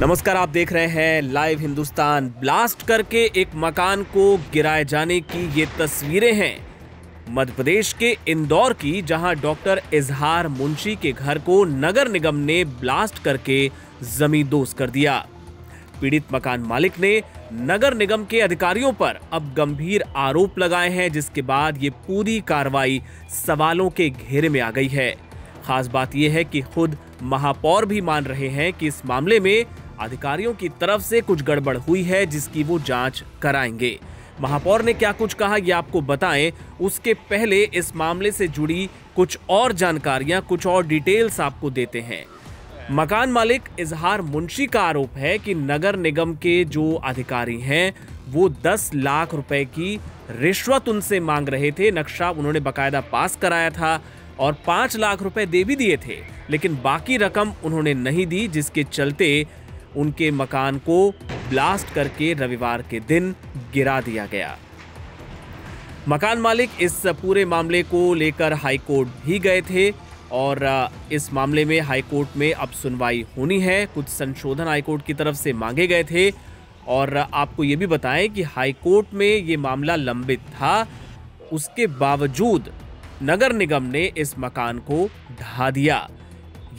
नमस्कार, आप देख रहे हैं लाइव हिंदुस्तान। ब्लास्ट करके एक मकान को गिराए जाने की ये तस्वीरें हैं मध्य प्रदेश के इंदौर की, जहां डॉक्टर इजहार मुंशी के घर को नगर निगम ने ब्लास्ट करके जमींदोज कर दिया। पीड़ित मकान मालिक ने नगर निगम के अधिकारियों पर अब गंभीर आरोप लगाए हैं, जिसके बाद ये पूरी कार्रवाई सवालों के घेरे में आ गई है। खास बात यह है कि खुद महापौर भी मान रहे हैं कि इस मामले में अधिकारियों की तरफ से कुछ गड़बड़ हुई है, जिसकी वो जांच कराएंगे। महापौर ने क्या कुछ कहा ये आपको बताएं, उसके पहले इस मामले से जुड़ी कुछ और जानकारियां, कुछ और डिटेल्स आपको देते हैं। मकान मालिक इजहार मुंशी का आरोप है कि नगर निगम के जो अधिकारी हैं वो 10 लाख रुपए की रिश्वत उनसे मांग रहे थे। नक्शा उन्होंने बाकायदा पास कराया था और 5 लाख रुपए दे भी दिए थे, लेकिन बाकी रकम उन्होंने नहीं दी, जिसके चलते उनके मकान को ब्लास्ट करके रविवार के दिन गिरा दिया गया। मकान मालिक इस पूरे मामले को लेकर हाईकोर्ट भी गए थे और इस मामले में हाईकोर्ट में अब सुनवाई होनी है। कुछ संशोधन हाईकोर्ट की तरफ से मांगे गए थे और आपको ये भी बताएं कि हाईकोर्ट में ये मामला लंबित था, उसके बावजूद नगर निगम ने इस मकान को ढा दिया।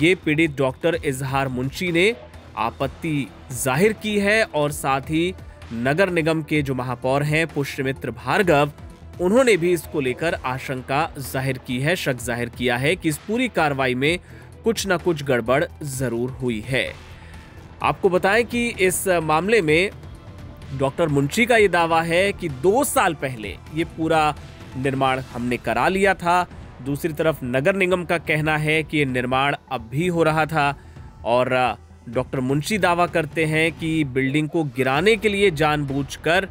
ये पीड़ित डॉक्टर इजहार मुंशी ने आपत्ति जाहिर की है और साथ ही नगर निगम के जो महापौर हैं पुष्यमित्र भार्गव, उन्होंने भी इसको लेकर आशंका जाहिर की है, शक जाहिर किया है कि इस पूरी कार्रवाई में कुछ न कुछ गड़बड़ जरूर हुई है। आपको बताएं कि इस मामले में डॉक्टर मुंशी का ये दावा है कि 2 साल पहले ये पूरा निर्माण हमने करा लिया था। दूसरी तरफ नगर निगम का कहना है कि ये निर्माण अब भी हो रहा था और डॉक्टर मुंशी दावा करते हैं कि बिल्डिंग को गिराने के लिए जानबूझकर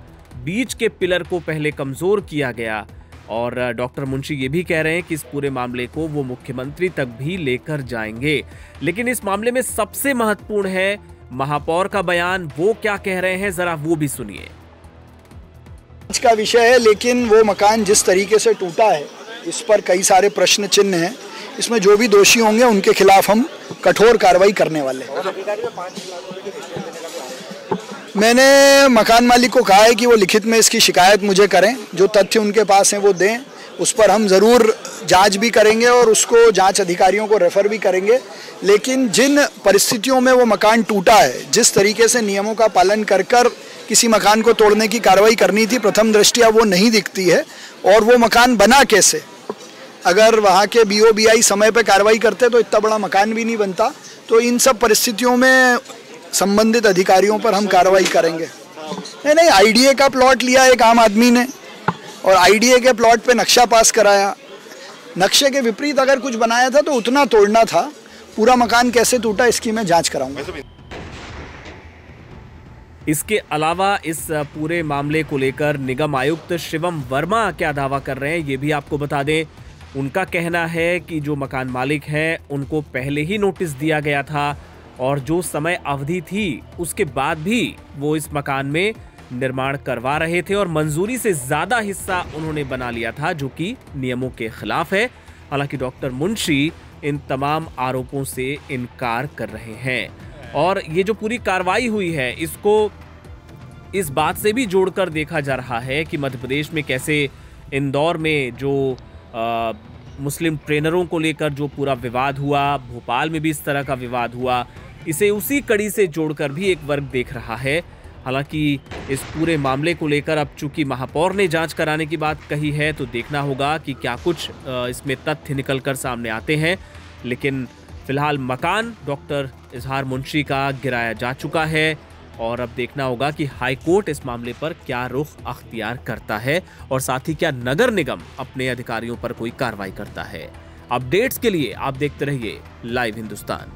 बीच के पिलर को पहले कमजोर किया गया और डॉक्टर मुंशी ये भी कह रहे हैं कि इस पूरे मामले को वो मुख्यमंत्री तक भी लेकर जाएंगे। लेकिन इस मामले में सबसे महत्वपूर्ण है महापौर का बयान। वो क्या कह रहे हैं, जरा वो भी सुनिए। का विषय है, लेकिन वो मकान जिस तरीके से टूटा है इस पर कई सारे प्रश्न चिन्ह हैं। इसमें जो भी दोषी होंगे उनके खिलाफ हम कठोर कार्रवाई करने वाले हैं। मैंने मकान मालिक को कहा है कि वो लिखित में इसकी शिकायत मुझे करें, जो तथ्य उनके पास हैं वो दें, उस पर हम ज़रूर जांच भी करेंगे और उसको जांच अधिकारियों को रेफर भी करेंगे। लेकिन जिन परिस्थितियों में वो मकान टूटा है, जिस तरीके से नियमों का पालन कर किसी मकान को तोड़ने की कार्रवाई करनी थी, प्रथम दृष्टया वो नहीं दिखती है। और वो मकान बना कैसे? अगर वहाँ के BOBI समय पे कार्रवाई करते तो इतना बड़ा मकान भी नहीं बनता। तो इन सब परिस्थितियों में संबंधित अधिकारियों पर हम कार्रवाई करेंगे। नहीं, IDA का प्लॉट लिया एक आम आदमी ने और IDA के प्लॉट पे नक्शा पास कराया। नक्शे के विपरीत अगर कुछ बनाया था तो उतना तोड़ना था। पूरा मकान कैसे टूटा इसकी मैं जांच कराऊंगा। इसके अलावा इस पूरे मामले को लेकर निगम आयुक्त शिवम वर्मा क्या दावा कर रहे हैं ये भी आपको बता दें। उनका कहना है कि जो मकान मालिक हैं उनको पहले ही नोटिस दिया गया था और जो समय अवधि थी उसके बाद भी वो इस मकान में निर्माण करवा रहे थे और मंजूरी से ज्यादा हिस्सा उन्होंने बना लिया था, जो कि नियमों के खिलाफ है। हालांकि डॉक्टर मुंशी इन तमाम आरोपों से इनकार कर रहे हैं और ये जो पूरी कार्रवाई हुई है इसको इस बात से भी जोड़कर देखा जा रहा है कि मध्य प्रदेश में कैसे इंदौर में जो मुस्लिम ट्रेनरों को लेकर जो पूरा विवाद हुआ, भोपाल में भी इस तरह का विवाद हुआ, इसे उसी कड़ी से जोड़कर भी एक वर्ग देख रहा है। हालांकि इस पूरे मामले को लेकर अब चूंकि महापौर ने जांच कराने की बात कही है तो देखना होगा कि क्या कुछ इसमें तथ्य निकलकर सामने आते हैं। लेकिन फिलहाल मकान डॉक्टर इजहार मुंशी का गिराया जा चुका है और अब देखना होगा कि हाईकोर्ट इस मामले पर क्या रुख अख्तियार करता है और साथ ही क्या नगर निगम अपने अधिकारियों पर कोई कार्रवाई करता है। अपडेट्स के लिए आप देखते रहिए लाइव हिंदुस्तान।